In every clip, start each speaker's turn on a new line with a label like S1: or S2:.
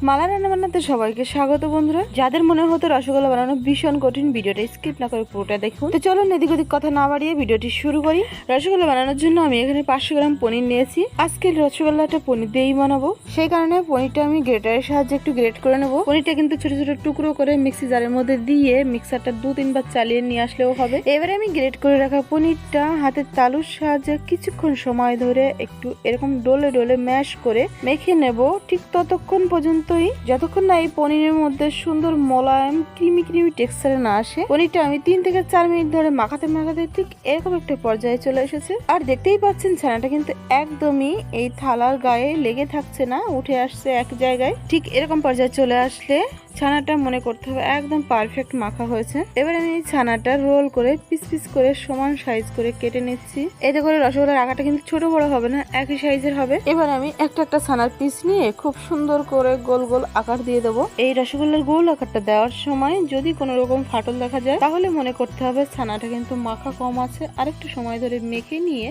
S1: মালা রান্না বান্নাতে সবাইকে স্বাগত বন্ধুরা। যাদের মনে হতো রসগোল্লা বানানো ভীষণ কঠিন, ভিডিওটা স্কিপ না করে পুরোটা দেখুন। তো চলুন এদিক ওদিক কথা না বাড়িয়ে ভিডিওটি শুরু করি। রসগোল্লা বানানোর জন্য আমি এখানে 500 গ্রাম পনির নিয়েছি। আজকে রসগোল্লাটা পনির দিয়েই বানাবো, সেই কারণে পনিরটা আমি গ্রেটারের সাহায্যে একটু গ্রেট করে নেবো। পনিরটা কিন্তু ছোট ছোট টুকরো করে মিক্সি জারের মধ্যে দিয়ে মিক্সারটা 2-3 বার চালিয়ে নিয়ে আসলেও হবে। এবারে আমি গ্রেট করে রাখা পনিরটা হাতের তালুর সাহায্যে কিছুক্ষণ সময় ধরে একটু এরকম ডলে ডলে ম্যাশ করে মেখে নেব, ঠিক ততক্ষণ পর্যন্তই যতক্ষণ না এই পনিরের মধ্যে সুন্দর মোলায়েম ক্রিমি ক্রিমি টেক্সচারে না আসে। পনিরটা আমি 3 থেকে 4 মিনিট ধরে মাখাতে মাখাতে ঠিক এরকম একটা পর্যায়ে চলে এসেছে। আর দেখতেই পাচ্ছেন ছানাটা কিন্তু একদমই এই থালার গায়ে লেগে থাকছে না, উঠে আসছে এক জায়গায়। ঠিক এরকম পর্যায়ে চলে আসলে ছানাটা মনে করতে হবে একদম পারফেক্ট মাখা হয়েছে। এবার আমি এই ছানাটা রোল করে পিস পিস করে সমান সাইজ করে কেটে নিচ্ছি। এতে করে রসগোল্লার আকারটা কিন্তু ছোট বড় হবে না, একই সাইজের হবে। এবার আমি একটা একটা ছানার পিস নিয়ে খুব সুন্দর করে গোল গোল আকার দিয়ে দেবো। এই রসগোল্লার গোল আকারটা দেওয়ার সময় যদি কোনো রকম ফাটল দেখা যায় তাহলে মনে করতে হবে ছানাটা কিন্তু মাখা কম আছে, আরেকটু সময় ধরে মেখে নিয়ে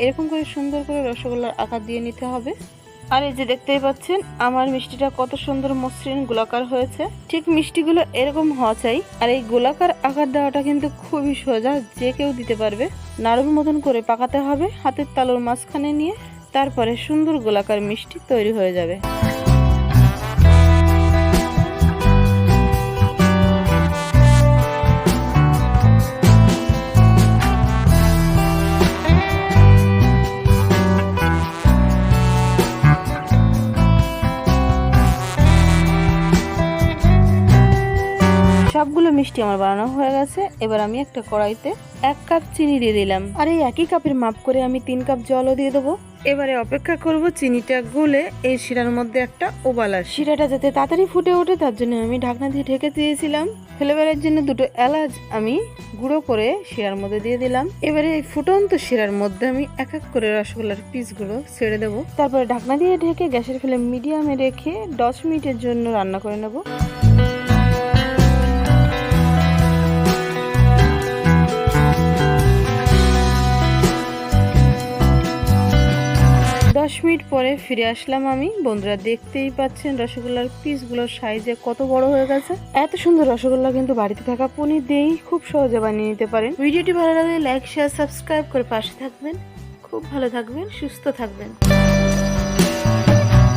S1: এরকম করে সুন্দর করে রসগোল্লার আকার দিয়ে নিতে হবে। আর এই যে দেখতেই পাচ্ছেন আমার মিষ্টিটা কত সুন্দর মসৃণ গোলাকার হয়েছে। ঠিক মিষ্টিগুলো এরকম হওয়া চাই। আর এই গোলাকার আকার দেওয়াটা কিন্তু খুবই সোজা, যে কেউ দিতে পারবে। নাড়ুর মতন করে পাকাতে হবে হাতের তালুর মাঝখানে নিয়ে, তারপরে সুন্দর গোলাকার মিষ্টি তৈরি হয়ে যাবে। সবগুলো মিষ্টি আমার বানানো হয়ে গেছে। এবার আমি একটা কড়াইতে 1 কাপ চিনি দিয়ে দিলাম, আর এই একই কাপের মাপ করে আমি 3 কাপ জলও দিয়ে দেবো। এবারে অপেক্ষা করব চিনিটা গলে এই শিরার মধ্যে একটা ওবাল আসে। শিরাটা যাতে তাড়াতাড়ি ফুটে ওঠে তার জন্য আমি ঢাকনা দিয়ে ঢেকে দিয়েছিলাম। ফ্লেভারের জন্য 2টো এলাচ আমি গুঁড়ো করে শিরার মধ্যে দিয়ে দিলাম। এবারে এই ফুটন্ত শিরার মধ্যে আমি এক এক করে রসগোল্লার পিসগুলো ছেড়ে দেবো। তারপরে ঢাকনা দিয়ে ঢেকে গ্যাসের ফ্লেম মিডিয়ামে রেখে 10 মিনিটের জন্য রান্না করে নেব। 10 মিনিট পরে ফিরে আসলাম আমি। বন্ধুরা দেখতেই পাচ্ছেন রসগোল্লার পিসগুলোর সাইজে কত বড় হয়ে গেছে। এত সুন্দর রসগোল্লা কিন্তু বাড়িতে থাকা পনির দিয়েই খুব সহজে বানিয়ে নিতে পারেন। ভিডিওটি ভালো লাগলে লাইক শেয়ার সাবস্ক্রাইব করে পাশে থাকবেন। খুব ভালো থাকবেন, সুস্থ থাকবেন।